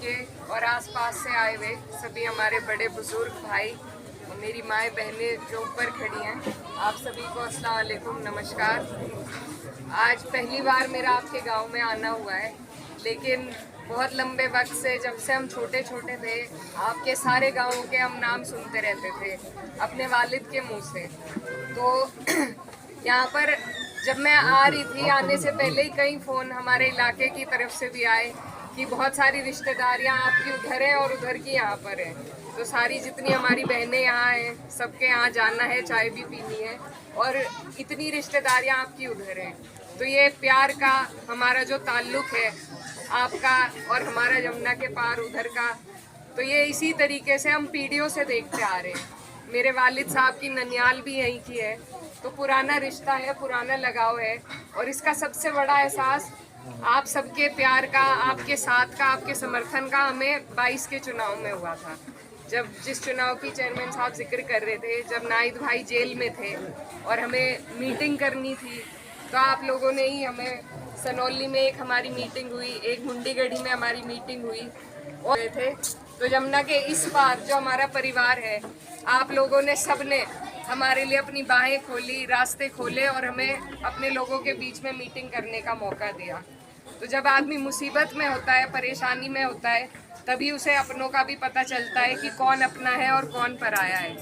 के और आसपास से आए हुए सभी हमारे बड़े बुजुर्ग भाई और मेरी माएँ बहनें जो ऊपर खड़ी हैं, आप सभी को अस्सलाम वालेकुम, नमस्कार। आज पहली बार मेरा आपके गांव में आना हुआ है, लेकिन बहुत लंबे वक्त से, जब से हम छोटे छोटे थे, आपके सारे गांवों के हम नाम सुनते रहते थे अपने वालिद के मुंह से। तो यहाँ पर जब मैं आ रही थी, आने से पहले ही कई फ़ोन हमारे इलाके की तरफ से भी आए कि बहुत सारी रिश्तेदारियाँ आपकी उधर हैं और उधर की यहाँ पर हैं, तो सारी जितनी हमारी बहनें यहाँ हैं सबके यहाँ जाना है, चाय भी पीनी है, और इतनी रिश्तेदारियाँ आपकी उधर हैं। तो ये प्यार का हमारा जो ताल्लुक़ है आपका और हमारा यमुना के पार उधर का, तो ये इसी तरीके से हम पीढ़ियों से देखते आ रहे हैं। मेरे वालिद साहब की ननियाल भी यहीं की है, तो पुराना रिश्ता है, पुराना लगाव है, और इसका सबसे बड़ा एहसास आप सबके प्यार का, आपके साथ का, आपके समर्थन का हमें 22 के चुनाव में हुआ था। जब जिस चुनाव की चेयरमैन साहब जिक्र कर रहे थे, जब नाहिद भाई जेल में थे और हमें मीटिंग करनी थी, तो आप लोगों ने ही हमें, सनौली में एक हमारी मीटिंग हुई, एक मुंडीगढ़ी में हमारी मीटिंग हुई और थे, तो यमुना के इस पार जो हमारा परिवार है, आप लोगों ने सबने हमारे लिए अपनी बाहें खोली, रास्ते खोले और हमें अपने लोगों के बीच में मीटिंग करने का मौका दिया। तो जब आदमी मुसीबत में होता है, परेशानी में होता है, तभी उसे अपनों का भी पता चलता है कि कौन अपना है और कौन पराया है।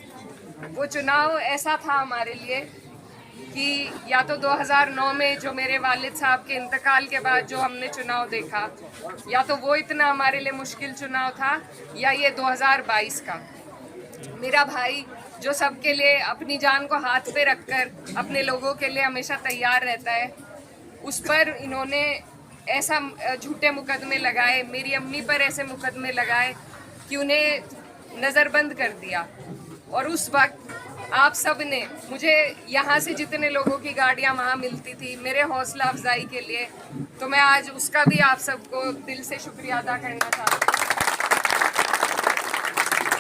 वो चुनाव ऐसा था हमारे लिए कि या तो 2009 में जो मेरे वालिद साहब के इंतकाल के बाद जो हमने चुनाव देखा, या तो वो इतना हमारे लिए मुश्किल चुनाव था, या ये 2022 का। मेरा भाई जो सबके लिए अपनी जान को हाथ पे रखकर अपने लोगों के लिए हमेशा तैयार रहता है, उस पर इन्होंने ऐसा झूठे मुकदमे लगाए, मेरी अम्मी पर ऐसे मुकदमे लगाए कि उन्हें नज़रबंद कर दिया। और उस वक्त आप सब ने मुझे, यहाँ से जितने लोगों की गाड़ियाँ वहाँ मिलती थी मेरे हौसला अफजाई के लिए, तो मैं आज उसका भी आप सबको दिल से शुक्रिया अदा करना चाहती हूँ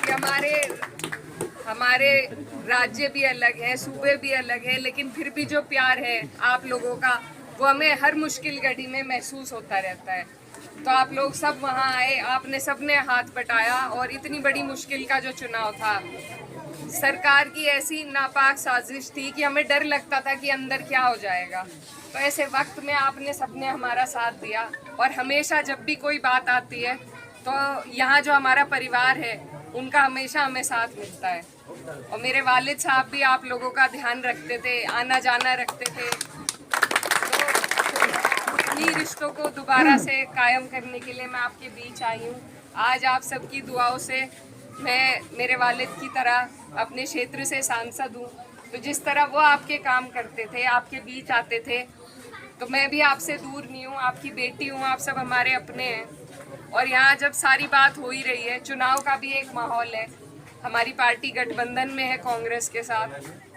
कि हमारे राज्य भी अलग है, सूबे भी अलग है, लेकिन फिर भी जो प्यार है आप लोगों का, वो हमें हर मुश्किल घड़ी में महसूस होता रहता है। तो आप लोग सब वहाँ आए, आपने सबने हाथ बटाया, और इतनी बड़ी मुश्किल का जो चुनाव था, सरकार की ऐसी नापाक साजिश थी कि हमें डर लगता था कि अंदर क्या हो जाएगा। तो ऐसे वक्त में आपने सबने हमारा साथ दिया, और हमेशा जब भी कोई बात आती है तो यहाँ जो हमारा परिवार है उनका हमेशा हमें साथ मिलता है। और मेरे वालिद साहब भी आप लोगों का ध्यान रखते थे, आना जाना रखते थे, तो इन्हीं रिश्तों को दोबारा से कायम करने के लिए मैं आपके बीच आई हूँ। आज आप सबकी दुआओं से मैं मेरे वालिद की तरह अपने क्षेत्र से सांसद हूँ, तो जिस तरह वो आपके काम करते थे, आपके बीच आते थे, तो मैं भी आपसे दूर नहीं हूँ, आपकी बेटी हूँ, आप सब हमारे अपने हैं। और यहाँ जब सारी बात हो ही रही है, चुनाव का भी एक माहौल है, हमारी पार्टी गठबंधन में है कांग्रेस के साथ,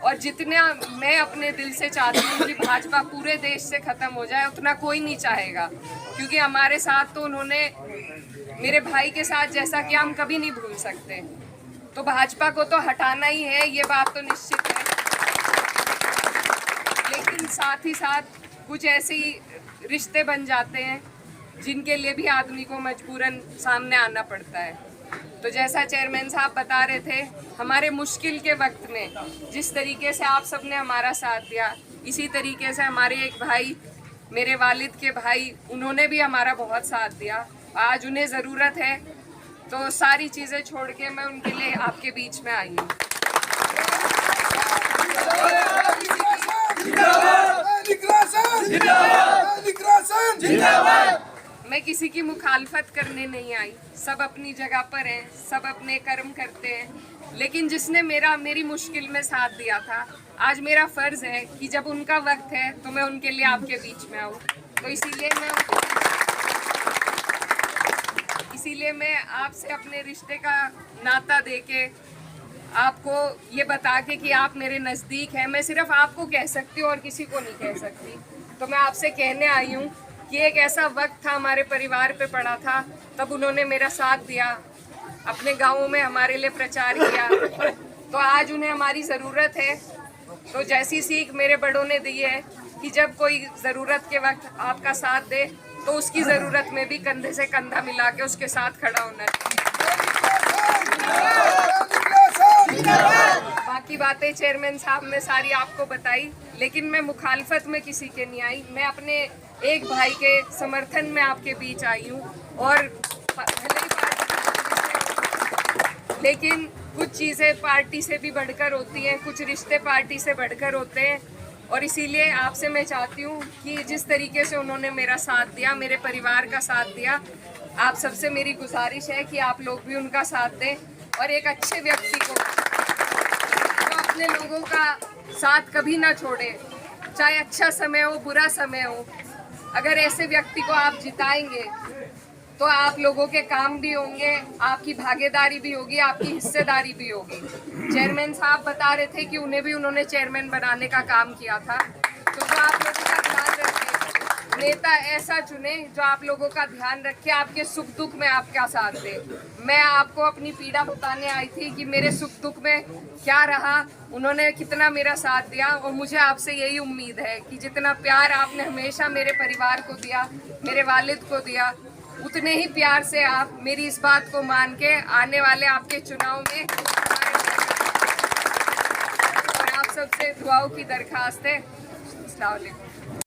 और जितना मैं अपने दिल से चाहती हूँ कि भाजपा पूरे देश से ख़त्म हो जाए, उतना कोई नहीं चाहेगा, क्योंकि हमारे साथ तो उन्होंने, मेरे भाई के साथ जैसा कि हम कभी नहीं भूल सकते। तो भाजपा को तो हटाना ही है, ये बात तो निश्चित है, लेकिन साथ ही साथ कुछ ऐसे ही रिश्ते बन जाते हैं जिनके लिए भी आदमी को मजबूरन सामने आना पड़ता है। तो जैसा चेयरमैन साहब बता रहे थे, हमारे मुश्किल के वक्त में जिस तरीके से आप सबने हमारा साथ दिया, इसी तरीके से हमारे एक भाई, मेरे वालिद के भाई, उन्होंने भी हमारा बहुत साथ दिया। आज उन्हें ज़रूरत है, तो सारी चीज़ें छोड़ के मैं उनके लिए आपके बीच में आई हूँ। मैं किसी की मुखालफत करने नहीं आई, सब अपनी जगह पर हैं, सब अपने कर्म करते हैं, लेकिन जिसने मेरी मुश्किल में साथ दिया था, आज मेरा फ़र्ज़ है कि जब उनका वक्त है तो मैं उनके लिए आपके बीच में आऊँ। तो इसीलिए मैं आपसे अपने रिश्ते का नाता देके, आपको ये बता के कि आप मेरे नज़दीक हैं, मैं सिर्फ आपको कह सकती हूँ और किसी को नहीं कह सकती। तो मैं आपसे कहने आई हूँ कि एक ऐसा वक्त था हमारे परिवार पे पड़ा था, तब उन्होंने मेरा साथ दिया, अपने गाँवों में हमारे लिए प्रचार किया, तो आज उन्हें हमारी ज़रूरत है। तो जैसी सीख मेरे बड़ों ने दी है कि जब कोई ज़रूरत के वक्त आपका साथ दे तो उसकी ज़रूरत में भी कंधे से कंधा मिला के उसके साथ खड़ा होना चाहिए। बाकी बातें चेयरमैन साहब ने सारी आपको बताई, लेकिन मैं मुखालफत में किसी के नहीं आई। मैं अपने एक भाई के समर्थन में आपके बीच आई हूँ। और भले ही लेकिन कुछ चीज़ें पार्टी से भी बढ़कर होती हैं, कुछ रिश्ते पार्टी से बढ़कर होते हैं। और इसीलिए आपसे मैं चाहती हूँ कि जिस तरीके से उन्होंने मेरा साथ दिया, मेरे परिवार का साथ दिया, आप सबसे मेरी गुजारिश है कि आप लोग भी उनका साथ दें। और एक अच्छे व्यक्ति को जो अपने लोगों का साथ कभी ना छोड़े, चाहे अच्छा समय हो बुरा समय हो, अगर ऐसे व्यक्ति को आप जिताएंगे तो आप लोगों के काम भी होंगे, आपकी भागीदारी भी होगी, आपकी हिस्सेदारी भी होगी। चेयरमैन साहब बता रहे थे कि उन्हें भी उन्होंने चेयरमैन बनाने का काम किया था। तो जो आप लोगों का ध्यान रखे, नेता ऐसा चुने जो आप लोगों का ध्यान रखे, आपके सुख दुख में आपका साथ दे। मैं आपको अपनी पीड़ा बताने आई थी कि मेरे सुख दुख में क्या रहा, उन्होंने कितना मेरा साथ दिया। और मुझे आपसे यही उम्मीद है कि जितना प्यार आपने हमेशा मेरे परिवार को दिया, मेरे वालिद को दिया, उतने ही प्यार से आप मेरी इस बात को मान के आने वाले आपके चुनाव में और आप सबसे दुआओं की दरखास्त है। अस्सलाम वालेकुम।